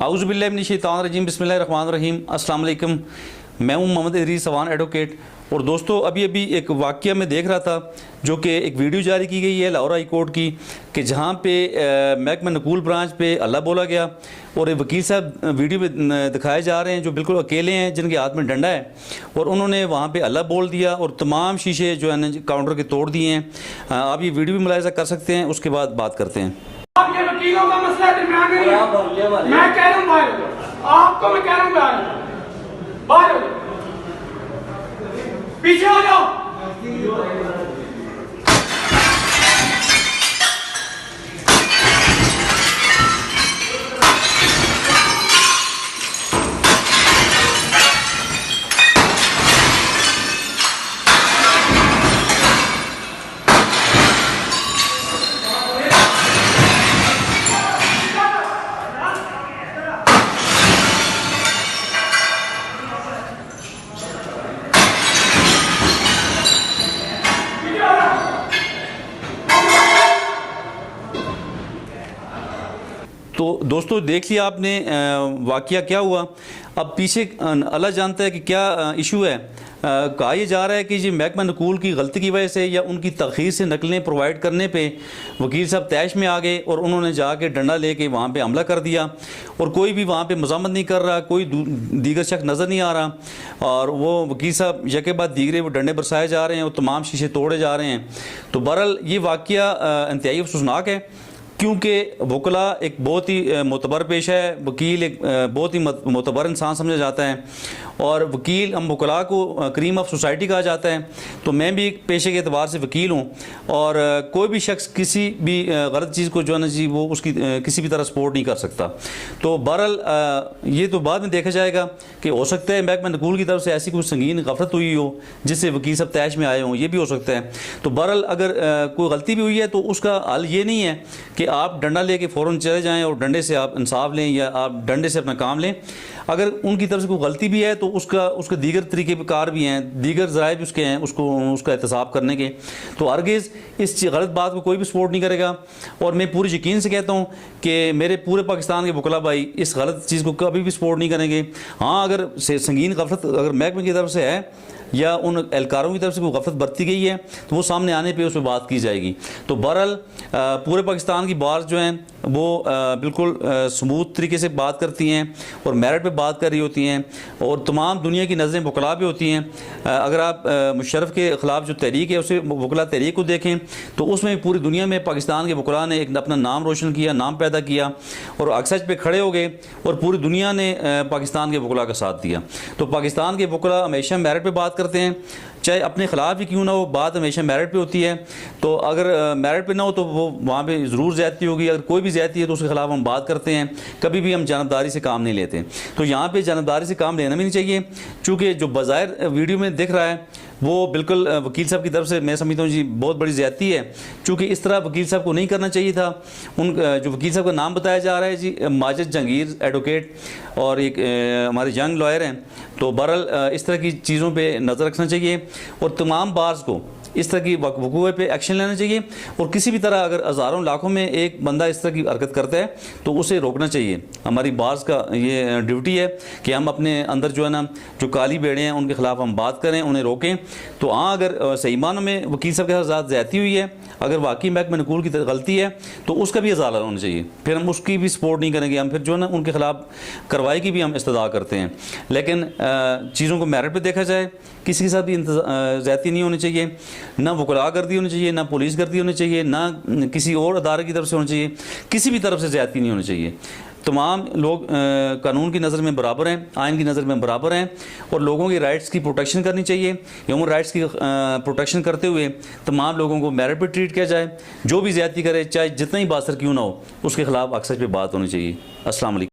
आऊज़ुबिल्लाहि मिनश्शैतानिर्रजीम बिस्मिल्लाहिर्रहमानिर्रहीम। अस्सलाम वालेकुम। मैं हूँ मोहम्मद इदरीस अवान एडवोकेट। और दोस्तों, अभी एक वाक़या मैं देख रहा था जो कि एक वीडियो जारी की गई है लाहौर हाई कोर्ट की, कि जहाँ पे महकमा नकूल ब्रांच पे अल्लाह बोला गया और एक वकील साहब वीडियो में दिखाए जा रहे हैं जो बिल्कुल अकेले हैं, जिनके हाथ में डंडा है, और उन्होंने वहाँ पे अल्लाह बोल दिया और तमाम शीशे जो है ना काउंटर के तोड़ दिए हैं। आप ये वीडियो भी मुलाहिज़ा कर सकते हैं, उसके बाद बात करते हैं। आप ये वकीलों का मसला दरमियान नहीं है। मैं कह रहा हूँ बाहर हो जाओ। आपको मैं कह रहा हूँ बाहर हो जाओ, बाहर हो जाओ, पीछे हो जाओ। तो दोस्तों, देख लिया आपने वाक़या क्या हुआ। अब पीछे अल्लाह जानता है कि क्या इशू है। कहा यह जा रहा है कि जी महकमा नकूल की गलती की वजह से या उनकी तख़ीर से नकलें प्रोवाइड करने पे वकील साहब तैश में आ गए और उन्होंने जाके डंडा लेके वहाँ पे हमला कर दिया, और कोई भी वहाँ पे मज़ामत नहीं कर रहा, कोई दीगर शख्स नज़र नहीं आ रहा, और वो वकील साहब यके बाद दीगरे वो डंडे बरसाए जा रहे हैं और तमाम शीशे तोड़े जा रहे हैं। तो बहरहाल ये वाक़या इंतहाई अफसोसनाक है, क्योंकि वकला एक बहुत ही मोतबर पेशा है। वकील एक बहुत ही मोतबर इंसान समझा जाता है, और वकील हम वकला को क्रीम ऑफ सोसाइटी कहा जाता है। तो मैं भी पेशे के एतबार से वकील हूँ, और कोई भी शख्स किसी भी गलत चीज़ को जो है ना जी वो उसकी किसी भी तरह सपोर्ट नहीं कर सकता। तो बहरहाल ये तो बाद में देखा जाएगा कि हो सकता है महकमा नकूल की तरफ से ऐसी कोई संगीन गफलत हुई हो जिससे वकील सब तैश में आए हों, ये भी हो सकता है। तो बहरहाल अगर कोई गलती भी हुई है तो उसका हल ये नहीं है कि आप डंडा लेके फ़ौरन चले जाएं और डंडे से आप इंसाफ लें या आप डंडे से अपना काम लें। अगर उनकी तरफ से कोई गलती भी है तो उसके दीगर तरीके कार भी हैं, दीगर ज़राए भी उसके हैं उसका एहतसाब करने के। तो हरगिज़ इस गलत बात को कोई भी सपोर्ट नहीं करेगा, और मैं पूरी यकीन से कहता हूँ कि मेरे पूरे पाकिस्तान के वकला भाई इस गलत चीज़ को कभी भी सपोर्ट नहीं करेंगे। हाँ, अगर संगीन गफलत अगर महकमे की तरफ से है या उन एहलकारों की तरफ से कोई गफलत बरती गई है तो वो सामने आने पे उस पर बात की जाएगी। तो बहरहाल पूरे पाकिस्तान की बार्स जो हैं वो बिल्कुल स्मूथ तरीके से बात करती हैं और मेरिट पे बात कर रही होती हैं, और तमाम दुनिया की नज़रें वकला पे होती हैं। अगर आप मुशर्रफ के ख़िलाफ़ जो तहरीक है उसे वकला तहरीक को देखें तो उसमें पूरी दुनिया में पाकिस्तान के वकला ने एक अपना नाम रोशन किया, नाम पैदा किया, और अक्सर पे खड़े हो गए, और पूरी दुनिया ने पाकिस्तान के वकला का साथ दिया। तो पाकिस्तान के वकला हमेशा मेरिट पे बात करते हैं, चाहे अपने खिलाफ ही क्यों ना हो, बात हमेशा मेरिट पे होती है। तो अगर मेरिट पे ना हो तो वो वहाँ पे ज़रूर ज़्यादती होगी। अगर कोई भी ज़्यादती है तो उसके खिलाफ हम बात करते हैं, कभी भी हम जानबदारी से काम नहीं लेते। तो यहाँ पे जानबदारी से काम लेना भी नहीं चाहिए, चूँकि जो बज़ाहिर वीडियो में दिख रहा है वो बिल्कुल वकील साहब की तरफ से मैं समझता हूँ जी बहुत बड़ी ज़्यादती है, चूँकि इस तरह वकील साहब को नहीं करना चाहिए था। उन जो वकील साहब का नाम बताया जा रहा है जी माजिद जहांगीर एडवोकेट, और एक हमारे यंग लॉयर हैं। तो बहरहाल इस तरह की चीज़ों पे नज़र रखना चाहिए, और तमाम बार्स को इस तरह की वकूए पे एक्शन लेना चाहिए, और किसी भी तरह अगर हज़ारों लाखों में एक बंदा इस तरह की हरकत करता है तो उसे रोकना चाहिए। हमारी बार्स का ये ड्यूटी है कि हम अपने अंदर जो है ना जो काली बेड़े हैं उनके ख़िलाफ़ हम बात करें, उन्हें रोकें। तो हाँ, अगर सही मानों में वकील साहब के साथ ज़्यादती हुई है, अगर वाकई महकमा नकूल की गलती है तो उसका भी इजाला होना चाहिए, फिर हम उसकी भी सपोर्ट नहीं करेंगे। हम फिर जो है ना उनके ख़िलाफ़ कार्रवाई की भी हम इस्तदा करते हैं, लेकिन चीज़ों को मेरिट पर देखा जाए, किसी के साथ भी ज़्यादती नहीं होनी चाहिए, ना वकला गर्दी होनी चाहिए, ना पुलिस गर्दी होनी चाहिए, ना किसी और अदारे की तरफ से होनी चाहिए, किसी भी तरफ से ज़्यादती नहीं होनी चाहिए। तमाम लोग कानून की नज़र में बराबर हैं, आइन की नज़र में बराबर हैं, और लोगों की राइट्स की प्रोटेक्शन करनी चाहिए। ह्यूमन राइट्स की प्रोटेक्शन करते हुए तमाम लोगों को मेरिट पर ट्रीट किया जाए। जो भी ज़्यादती करे, चाहे जितना ही बासर क्यों ना हो, उसके ख़िलाफ़ अक्सर पे बात होनी चाहिए। अस्सलाम वालेकुम।